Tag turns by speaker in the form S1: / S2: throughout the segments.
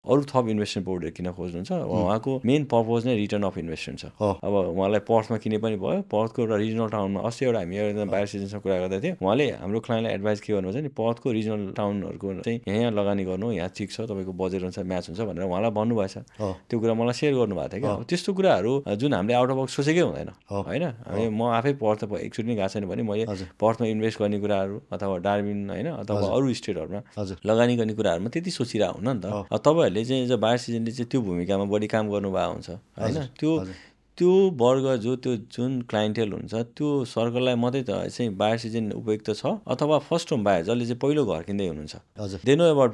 S1: अरू थप investment portfolio किन खोज्नुहुन्छ उहाँको मेन पर्पज नै रिटर्न अफ इन्भेस्टमेन्ट छ। अब उहाँलाई पर्थमा किने पनि भयो, पर्थको एउटा रिजनल टाउनमा अस्ति एउटा हामी एकदम बाहिर सिजनसँग कुरा गर्दै थियौँ, उहाँले हाम्रो क्लाइन्टलाई एडभाइस के गर्नुहुन्छ नि पर्थको रिजनल टाउनहरूको चाहिँ यहाँ लगानी गर्नु, यहाँ ठिक छ, तपाईँको बजेट अनुसार म्याच हुन्छ भनेर उहाँलाई भन्नुभएछ। त्यो कुरा मलाई सेयर गर्नुभएको थियो क्या। त्यस्तो कुराहरू जुन हामीले आउट अफ बक्स सोचेकै हुँदैन होइन। म आफै पर्थ एकचोटि नै गएको छैन भने मैले पर्थमा इन्भेस्ट गर्ने कुराहरू अथवा डार्बिन होइन अथवा अरू स्टेटहरूमा लगानी गर्ने कुराहरूमा त्यति सोचिरहेको हुन्न नि त। तपाईँहरूले चाहिँ बाहिर सिजनले चाहिँ त्यो भूमिकामा बढी काम गर्नुभएको हुन्छ होइन। त्यो वर्ग त्यो जुन क्लाइन्टेल हुन्छ त्यो सर्कललाई मात्रै त चाहिँ बायर सिजन उपयुक्त छ अथवा फर्स्ट होम बायर जसले चाहिँ पहिलो घर किन्दै हुनुहुन्छ, they know about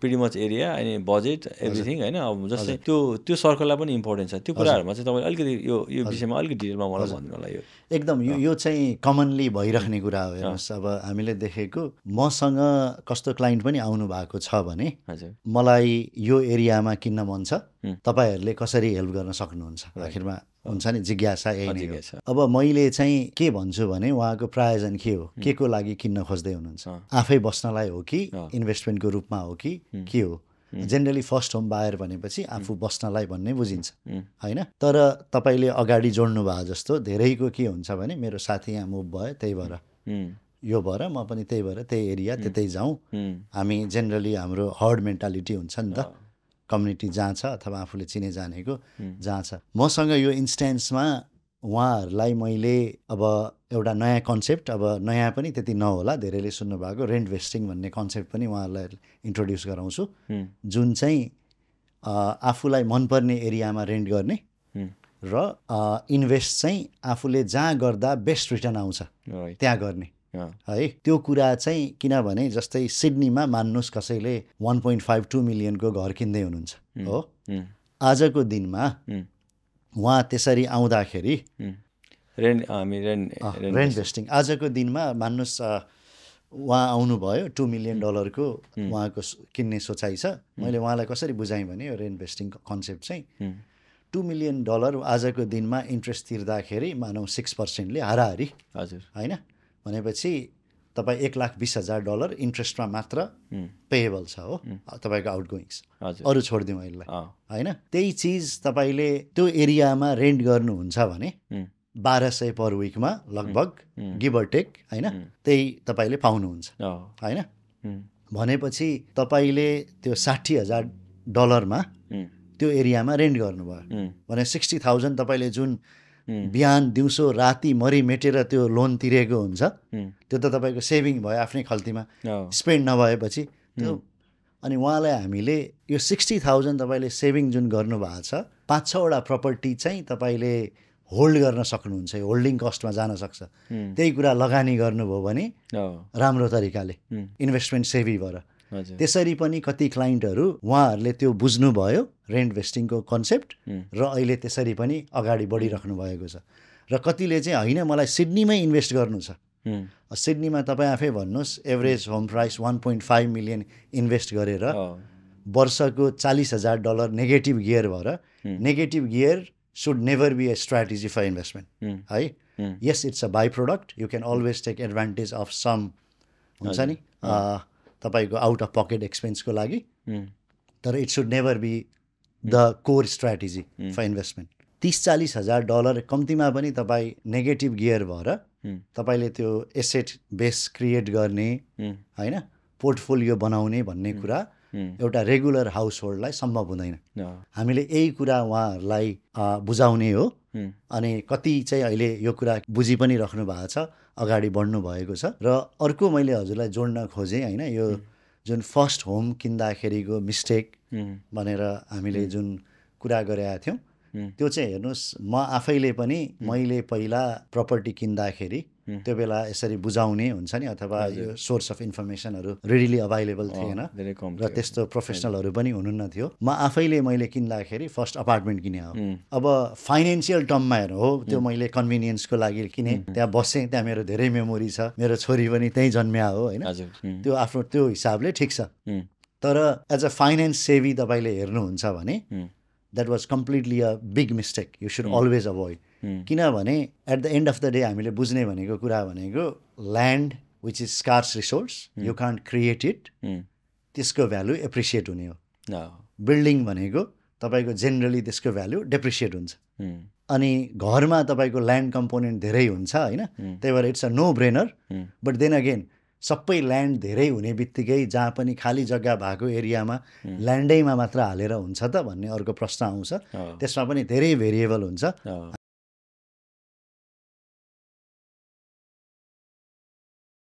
S1: pretty much area अनि बजेट एभ्रिथिङ होइन। अब जस्तै त्यो सर्कललाई पनि इम्पोर्टेन्ट छ। त्यो कुराहरूमा चाहिँ तपाईँले अलिकति यो विषयमा अलिकति डिटेलमा मलाई भनिदिनु होला। यो
S2: एकदम यो चाहिँ कमनली भइराख्ने कुरा हो। हेर्नुहोस्, अब हामीले देखेको मसँग कस्तो क्लाइन्ट पनि आउनु भएको छ भने मलाई यो एरियामा किन्न मन छ, तपाईँहरूले कसरी हेल्प गर्न सक्नुहुन्छ? आखिरमा हुन्छ नि जिज्ञासा यही नै हो। अब मैले चाहिँ के भन्छु भने उहाँको प्रायोजन के हो, के को लागि किन्न खोज्दै हुनुहुन्छ, आफै बस्नलाई हो कि इन्भेस्टमेन्टको रूपमा हो कि के हो? जेनरली फर्स्ट होम बायर भनेपछि आफू बस्नलाई भन्ने बुझिन्छ होइन। तर तपाईँले अगाडि जोड्नु भयो जस्तो धेरैको के हुन्छ भने मेरो साथी यहाँ मुभ भयो त्यही भएर यो भएर म पनि त्यही भएर त्यही एरिया त्यतै जाउँ। हामी जेनरली हाम्रो हर्ड मेन्टालिटी हुन्छ नि त, कम्युनिटी जहाँ छ अथवा आफूले चिने जानेको जहाँ छ। मसँग यो इन्स्टेन्समा उहाँहरूलाई मैले अब एउटा नयाँ कन्सेप्ट, अब नयाँ पनि त्यति नहोला, धेरैले सुन्नुभएको रेन्ट भेस्टिङ भन्ने कन्सेप्ट पनि उहाँहरूलाई इन्ट्रोड्युस गराउँछु, जुन चाहिँ आफूलाई मनपर्ने एरियामा रेन्ट गर्ने र इन्भेस्ट चाहिँ आफूले जहाँ गर्दा बेस्ट रिटर्न आउँछ त्यहाँ गर्ने है। त्यो कुरा चाहिँ किनभने जस्तै सिडनीमा मान्नुहोस् कसैले 1.52 मिलियनको घर किन्दै हुनुहुन्छ हो, आजको दिनमा उहाँ त्यसरी आउँदाखेरि रेन्ट भेस्टिङ आजको दिनमा मान्नुहोस् उहाँ आउनुभयो $2 मिलियन उहाँको किन्ने सोचाइ छ। मैले उहाँलाई कसरी बुझाएँ भने यो रेन्ट भेस्टिङ कन्सेप्ट चाहिँ $2 मिलियन आजको दिनमा इन्ट्रेस्ट तिर्दाखेरि मानौँ 6%ले हाराहारी होइन भनेपछि तपाईँ $1,20,000 इन्ट्रेस्टमा मात्र पेएबल छ हो तपाईँको आउटगोइङ्स, अरू छोडिदिउँ यसलाई होइन। त्यही चिज तपाईँले त्यो एरियामा रेन्ट गर्नुहुन्छ भने 1200 पर विकमा लगभग गिभ अर टेक होइन, त्यही तपाईँले पाउनुहुन्छ होइन। भनेपछि तपाईँले त्यो $60,000 त्यो एरियामा रेन्ट गर्नुभयो भने 60,000 तपाईँले जुन बिहान दिउँसो राति मरि मेटेर त्यो लोन तिरेको हुन्छ त्यो त तपाईँको सेभिङ भयो आफ्नै खल्तीमा स्पेन्ड नभएपछि त्यो। अनि उहाँलाई हामीले यो 60,000 तपाईँले सेभिङ जुन गर्नुभएको छ 5-6वटा प्रपर्टी चाहिँ तपाईँले होल्ड गर्न सक्नुहुन्छ, होल्डिङ कस्टमा जान सक्छ। त्यही कुरा लगानी गर्नुभयो भने राम्रो तरिकाले इन्भेस्टमेन्ट सेभी भएर। त्यसरी पनि कति क्लाइन्टहरू उहाँहरूले त्यो बुझ्नुभयो रेन्ट भेस्टिङको कन्सेप्ट र अहिले त्यसरी पनि अगाडि बढिराख्नु भएको छ। र कतिले चाहिँ होइन मलाई सिडनीमै इन्भेस्ट गर्नु छ, सिडनीमा तपाईँ आफै भन्नुहोस् average home price 1.5 million invest गरेर वर्षको $40,000 नेगेटिभ गियर भएर, negative gear should never be a strategy for investment है। yes it's a byproduct, you can always take advantage of some हुन्छ नि तपाईँको आउट अफ पकेट एक्सपेन्सको लागि, तर it should never be the core strategy for investment. $30-40,000 कम्तीमा पनि तपाईँ नेगेटिभ गियर भएर तपाईँले त्यो एसेट बेस क्रिएट गर्ने होइन, पोर्टफोलियो बनाउने भन्ने कुरा एउटा रेगुलर हाउस होल्डलाई सम्भव हुँदैन। हामीले यही कुरा उहाँहरूलाई बुझाउने हो। अनि कति चाहिँ अहिले यो कुरा बुझि पनि राख्नु भएको छ, अगाडि बढ्नु भएको छ। र अर्को मैले हजुरलाई जोड्न खोजेँ होइन, यो जुन फर्स्ट होम किन्दाखेरिको मिस्टेक भनेर हामीले जुन कुरा गरेका थियौँ त्यो चाहिँ हेर्नुहोस्, म आफैले पनि मैले पहिला प्रपर्टी किन्दाखेरि त्यो बेला यसरी बुझाउने हुन्छ नि अथवा यो सोर्स अफ इन्फर्मेसनहरू रेडिली अभाइलेबल थिएन र त्यस्तो प्रोफेसनलहरू पनि हुनुहुन्न थियो। म आफैले मैले किन्दाखेरि फर्स्ट अपार्टमेन्ट किने हो। अब फाइनेन्सियल टर्ममा हेर्नु हो, त्यो मैले कन्भिनियन्सको लागि किने, त्यहाँ बसेँ, त्यहाँ मेरो धेरै मेमोरी छ, मेरो छोरी पनि त्यहीँ जन्मिया हो होइन, त्यो आफ्नो त्यो हिसाबले ठिक छ। तर एज अ फाइनेन्स सेभी तपाईँले हेर्नुहुन्छ भने that was completely a big mistake, you should always avoid. किनभने at the end of the day हामीले बुझ्ने भनेको कुरा भनेको land which is scarce resource, you can't create it, त्यसको भ्यालु एप्रिसिएट हुने हो। बिल्डिङ भनेको तपाईँको जेनरली त्यसको भ्यालु डेप्रिसिएट हुन्छ
S1: उम्,
S2: अनि घरमा तपाईँको ल्यान्ड कम्पोनेन्ट धेरै हुन्छ होइन त्यही भएर it's a no brainer but then again सबै ल्यान्ड धेरै हुने बित्तिकै जहाँ पनि खाली जग्गा भएको एरियामा ल्यान्डैमा मात्र हालेर हुन्छ त भन्ने अर्को प्रश्न आउँछ त्यसमा पनि धेरै भेरिएबल हुन्छ